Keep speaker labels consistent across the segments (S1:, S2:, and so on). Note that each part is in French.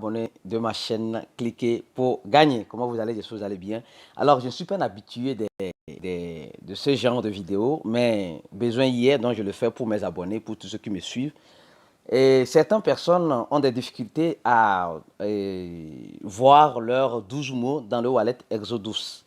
S1: abonner de ma chaîne, cliquez pour gagner. Comment vous allez, j'espère que vous allez bien. Alors, je ne suis pas un habitué de ce genre de vidéos, mais besoin hier, donc je le fais pour mes abonnés, pour tous ceux qui me suivent. Et certaines personnes ont des difficultés à voir leurs 12 mots dans le wallet Exodus.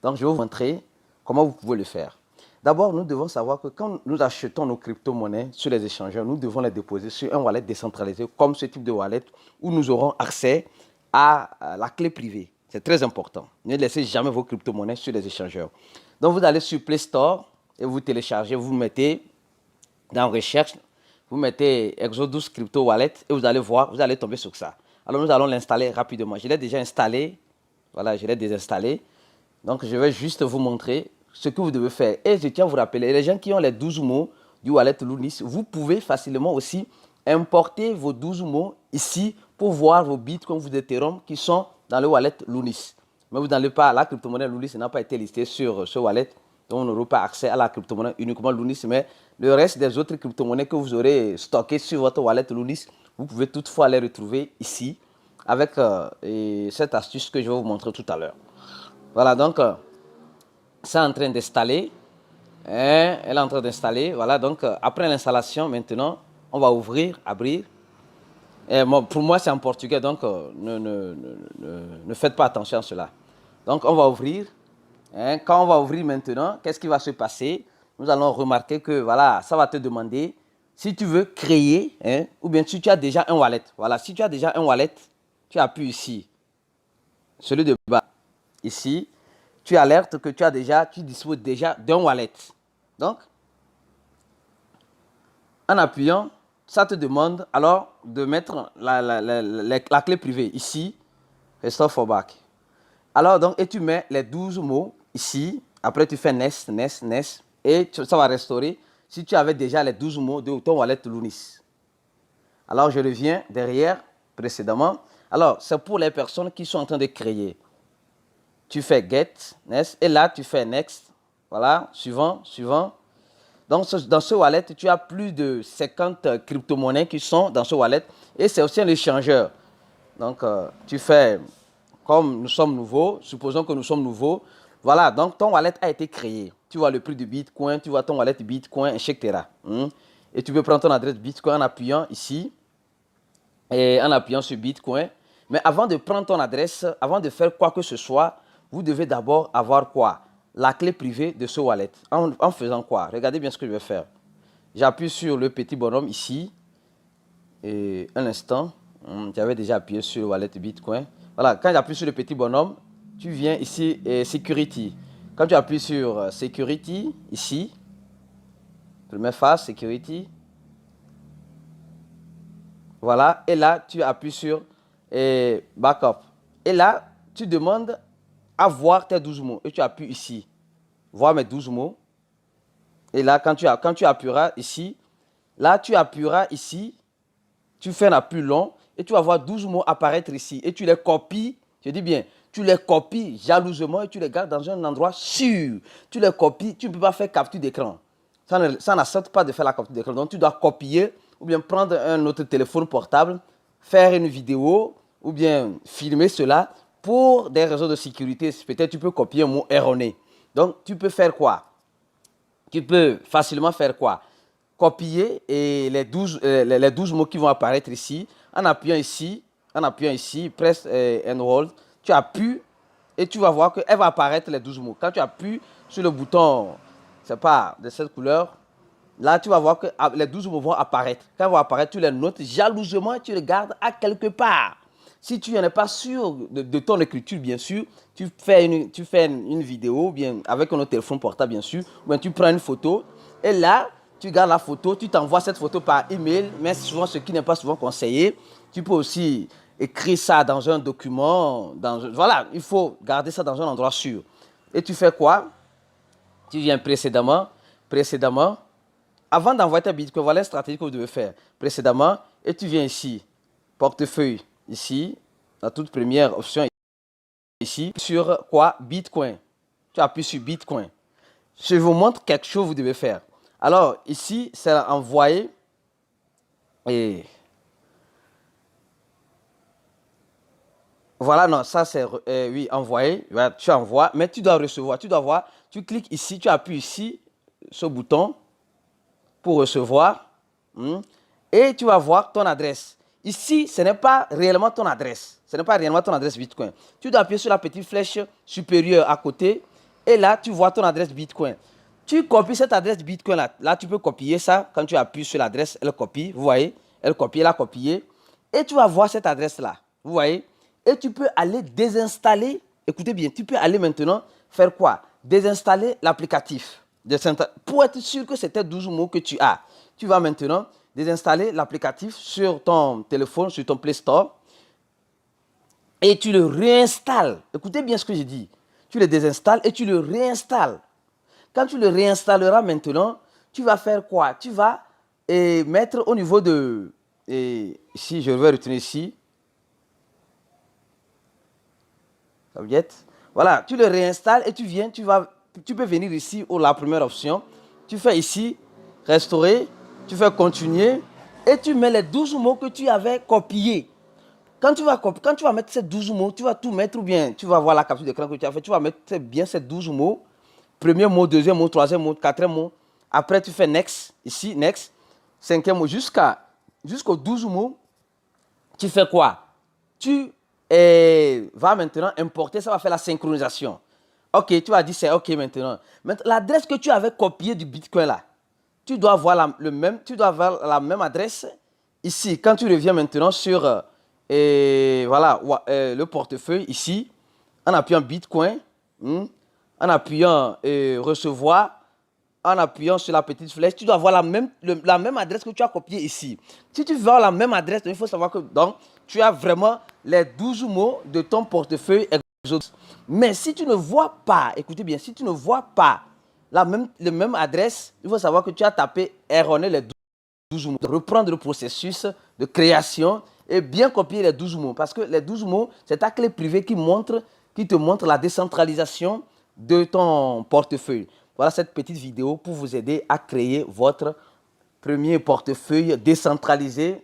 S1: Donc, je vais vous montrer comment vous pouvez le faire. D'abord, nous devons savoir que quand nous achetons nos crypto-monnaies sur les échangeurs, nous devons les déposer sur un wallet décentralisé comme ce type de wallet où nous aurons accès à la clé privée. C'est très important. Ne laissez jamais vos crypto-monnaies sur les échangeurs. Donc, vous allez sur Play Store et vous téléchargez, vous mettez dans Recherche, vous mettez Exodus Crypto Wallet et vous allez voir, vous allez tomber sur ça. Alors, nous allons l'installer rapidement. Je l'ai déjà installé. Voilà, je l'ai désinstallé. Donc, je vais juste vous montrer ce que vous devez faire. Et je tiens à vous rappeler, les gens qui ont les 12 mots du wallet Lunis, vous pouvez facilement aussi importer vos 12 mots ici pour voir vos bitcoins, vos Ethereum qui sont dans le wallet Lunis. Mais vous n'allez pas, la crypto-monnaie Lunis n'a pas été listée sur ce wallet, donc vous n'aurez pas accès à la crypto-monnaie uniquement Lunis, mais le reste des autres crypto-monnaies que vous aurez stockées sur votre wallet Lunis, vous pouvez toutefois les retrouver ici avec cette astuce que je vais vous montrer tout à l'heure. Voilà, donc, c'est en train d'installer. Elle est en train d'installer. Voilà, donc, après l'installation, maintenant, on va ouvrir, abrir. Et bon, pour moi, c'est en portugais, donc, ne faites pas attention à cela. Donc, on va ouvrir. Quand on va ouvrir maintenant, qu'est-ce qui va se passer? Nous allons remarquer que, voilà, ça va te demander si tu veux créer, ou bien si tu as déjà un wallet. Voilà, si tu as déjà un wallet, tu appuies ici. Celui de bas. Ici, tu alertes que tu disposes déjà d'un wallet. Donc, en appuyant, ça te demande alors de mettre la clé privée ici, Restore for back. Alors, donc, et tu mets les 12 mots ici. Après, tu fais Next, Next, Next. Et ça va restaurer si tu avais déjà les 12 mots de ton wallet Lunis. Alors, je reviens derrière, précédemment. Alors, c'est pour les personnes qui sont en train de créer. Tu fais Get, Next, et là, tu fais Next. Voilà, suivant, suivant. Donc, dans ce wallet, tu as plus de 50 crypto-monnaies qui sont dans ce wallet. Et c'est aussi un échangeur. Donc, tu fais, comme nous sommes nouveaux, supposons que nous sommes nouveaux. Voilà, donc ton wallet a été créé. Tu vois le prix du Bitcoin, tu vois ton wallet Bitcoin, etc. Et tu peux prendre ton adresse Bitcoin en appuyant ici. Et en appuyant sur Bitcoin. Mais avant de prendre ton adresse, avant de faire quoi que ce soit, vous devez d'abord avoir quoi? La clé privée de ce wallet. En faisant quoi? Regardez bien ce que je vais faire. J'appuie sur le petit bonhomme ici. Et un instant, j'avais déjà appuyé sur le wallet Bitcoin. Voilà, quand j'appuie sur le petit bonhomme, tu viens ici et Security. Quand tu appuies sur Security, ici, tu le mets face, Security. Voilà, et là, tu appuies sur Backup. Et là, tu demandes à voir tes 12 mots. Et tu appuies ici. Voir mes 12 mots. Et là, quand tu appuieras ici, là, tu appuieras ici. Tu fais un appui long et tu vas voir 12 mots apparaître ici. Et tu les copies, je dis bien, tu les copies jalousement et tu les gardes dans un endroit sûr. Tu les copies, tu ne peux pas faire capture d'écran. Ça n'accepte pas de faire la capture d'écran. Donc, tu dois copier ou bien prendre un autre téléphone portable, faire une vidéo ou bien filmer cela pour des raisons de sécurité. Peut-être tu peux copier un mot erroné. Donc, tu peux faire quoi? Tu peux facilement faire quoi? Copier et les 12 mots qui vont apparaître ici. En appuyant ici, press and hold, tu appuies et tu vas voir qu'elle va apparaître les 12 mots. Quand tu appuies sur le bouton, c'est pas de cette couleur, là tu vas voir que les 12 mots vont apparaître. Quand ils vont apparaître, tu les notes jalousement et tu les gardes à quelque part. Si tu n'en es pas sûr de ton écriture, bien sûr, tu fais une vidéo, bien avec un autre téléphone portable, bien sûr, ou bien tu prends une photo et là, tu gardes la photo, tu t'envoies cette photo par email, mais souvent ce qui n'est pas souvent conseillé. Tu peux aussi écrire ça dans un document. Voilà, il faut garder ça dans un endroit sûr. Et tu fais quoi? Tu viens précédemment, avant d'envoyer ta bitcoin, voilà la stratégie que vous devez faire. Précédemment, et tu viens ici, portefeuille, ici, la toute première option ici, sur quoi? Bitcoin. Tu appuies sur Bitcoin. Je vous montre quelque chose que vous devez faire. Alors, ici, c'est envoyer et Voilà, non, ça c'est, oui, envoyer. Voilà, tu envoies, mais tu dois recevoir. Tu dois voir, tu cliques ici, tu appuies ici, ce bouton pour recevoir. Hmm. Et tu vas voir ton adresse. Ici, ce n'est pas réellement ton adresse. Ce n'est pas réellement ton adresse Bitcoin. Tu dois appuyer sur la petite flèche supérieure à côté. Et là, tu vois ton adresse Bitcoin. Tu copies cette adresse Bitcoin là. Là, tu peux copier ça. Quand tu appuies sur l'adresse, elle copie. Vous voyez? Elle copie, elle a copié. Et tu vas voir cette adresse là. Vous voyez? Et tu peux aller désinstaller. Écoutez bien, tu peux aller maintenant faire quoi? Désinstaller l'applicatif. Pour être sûr que c'était 12 mots que tu as. Tu vas maintenant désinstaller l'applicatif sur ton téléphone, sur ton Play Store. Et tu le réinstalles. Écoutez bien ce que je dis. Tu le désinstalles et tu le réinstalles. Quand tu le réinstalleras maintenant, tu vas faire quoi? Tu vas mettre au niveau de... ici, je vais retourner ici. Voilà, tu le réinstalles et tu viens, tu peux venir ici, ou la première option. Tu fais ici, restaurer, tu fais continuer et tu mets les 12 mots que tu avais copiés. Quand tu vas mettre ces 12 mots, tu vas tout mettre ou bien tu vas voir la capture d'écran que tu as fait, tu vas mettre bien ces 12 mots. Premier mot, deuxième mot, troisième mot, quatrième mot. Après, tu fais next, ici, next. Cinquième mot, jusqu'aux 12 mots. Tu fais quoi? Tu vas maintenant importer, ça va faire la synchronisation. Ok, tu vas dire c'est ok maintenant. Maintenant, l'adresse que tu avais copiée du Bitcoin là, tu dois avoir la même adresse ici. Quand tu reviens maintenant sur voilà, le portefeuille ici, en appuyant Bitcoin, en appuyant recevoir, en appuyant sur la petite flèche, tu dois avoir la même adresse que tu as copiée ici. Si tu veux avoir la même adresse, il faut savoir que donc, tu as vraiment les 12 mots de ton portefeuille Exodus. Mais si tu ne vois pas, écoutez bien, si tu ne vois pas la même adresse, il faut savoir que tu as tapé erroné les 12 mots. Reprendre le processus de création et bien copier les 12 mots. Parce que les 12 mots, c'est ta clé privée qui te montre la décentralisation de ton portefeuille. Voilà cette petite vidéo pour vous aider à créer votre premier portefeuille décentralisé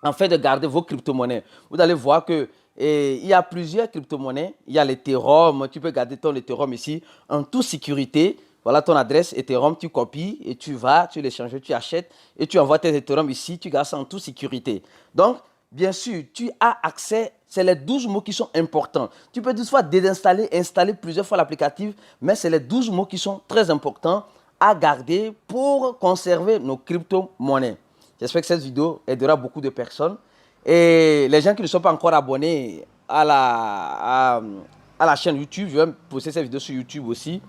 S1: afin de garder vos crypto-monnaies. Vous allez voir que il y a plusieurs crypto-monnaies. Il y a l'Ethereum. Tu peux garder ton Ethereum ici en toute sécurité. Voilà ton adresse Ethereum. Tu copies et tu vas, tu l'échanges, tu achètes et tu envoies tes Ethereum ici. Tu gardes ça en toute sécurité. Donc, bien sûr, tu as accès. C'est les 12 mots qui sont importants. Tu peux toutefois désinstaller, installer plusieurs fois l'applicatif, mais c'est les 12 mots qui sont très importants à garder pour conserver nos crypto-monnaies. J'espère que cette vidéo aidera beaucoup de personnes. Et les gens qui ne sont pas encore abonnés à la chaîne YouTube, je vais poster cette vidéo sur YouTube aussi.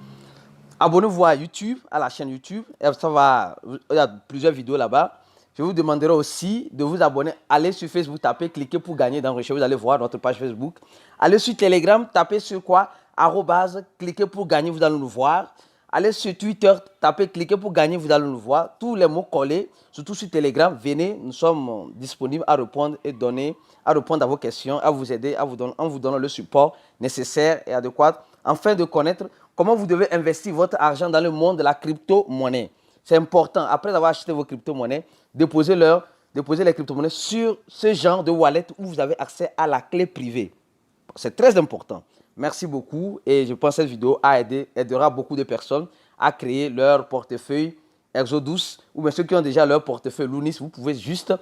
S1: Abonnez-vous à YouTube, à la chaîne YouTube. Et il y a plusieurs vidéos là-bas. Je vous demanderai aussi de vous abonner. Allez sur Facebook, tapez, cliquez pour gagner dans Recherche. Vous allez voir notre page Facebook. Allez sur Telegram, tapez sur quoi? Arrobase, cliquez pour gagner, vous allez nous voir. Allez sur Twitter, tapez, cliquez pour gagner, vous allez nous voir. Tous les mots collés, surtout sur Telegram, venez, nous sommes disponibles à répondre à répondre à vos questions, à vous aider, en vous donnant le support nécessaire et adéquat, afin de connaître comment vous devez investir votre argent dans le monde de la crypto-monnaie. C'est important, après avoir acheté vos crypto-monnaies, déposez les crypto-monnaies sur ce genre de wallet où vous avez accès à la clé privée. C'est très important. Merci beaucoup et je pense que cette vidéo aidera beaucoup de personnes à créer leur portefeuille Exodus ou bien ceux qui ont déjà leur portefeuille Lunis. Vous pouvez juste